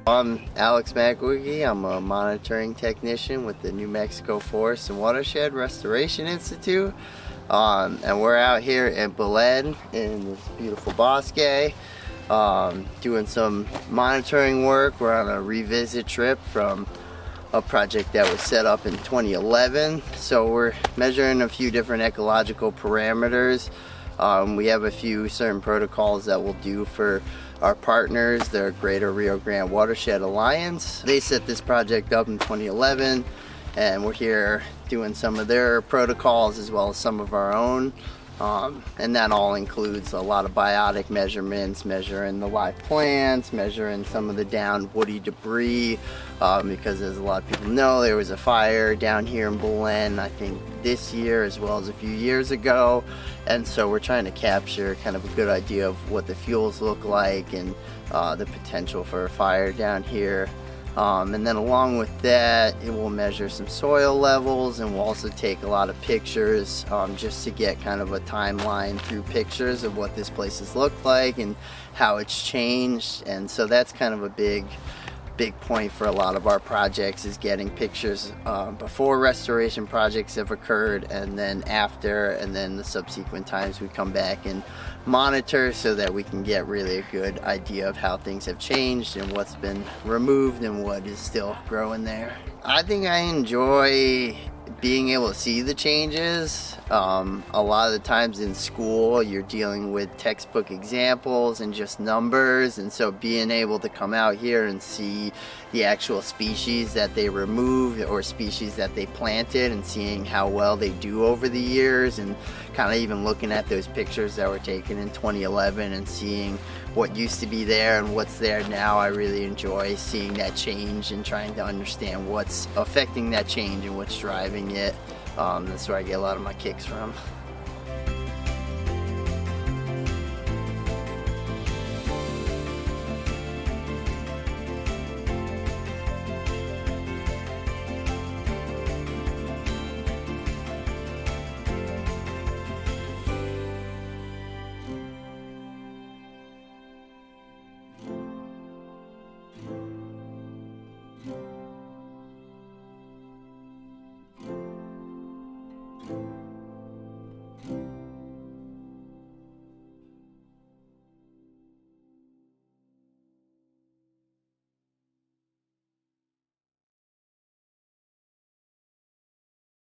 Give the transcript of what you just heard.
I'm Alex McWiggy. I'm a monitoring technician with the New Mexico Forest and Watershed Restoration Institute. And we're out here in Belen in this beautiful bosque, doing some monitoring work. We're on a revisit trip from a project that was set up in 2011. So we're measuring a few different ecological parameters. We have a few certain protocols that we'll do for our partners, the Greater Rio Grande Watershed Alliance. They set this project up in 2011, and we're here doing some of their protocols as well as some of our own. And that all includes a lot of biotic measurements, measuring the live plants, measuring some of the down woody debris, because as a lot of people know, there was a fire down here in Belen, I think this year as well as a few years ago. And so we're trying to capture kind of a good idea of what the fuels look like and the potential for a fire down here. And then along with that, it will measure some soil levels, and we'll also take a lot of pictures just to get kind of a timeline through pictures of what this place has looked like and how it's changed. And so that's kind of a big point for a lot of our projects, is getting pictures before restoration projects have occurred, and then after, and then the subsequent times we come back and monitor, so that we can get really a good idea of how things have changed and what's been removed and what is still growing there. I think I enjoy being able to see the changes. A lot of the times in school you're dealing with textbook examples and just numbers, and so being able to come out here and see the actual species that they removed or species that they planted and seeing how well they do over the years, and kind of even looking at those pictures that were taken in 2011 and seeing what used to be there and what's there now. I really enjoy seeing that change and trying to understand what's affecting that change and what's driving it. That's where I get a lot of my kicks from.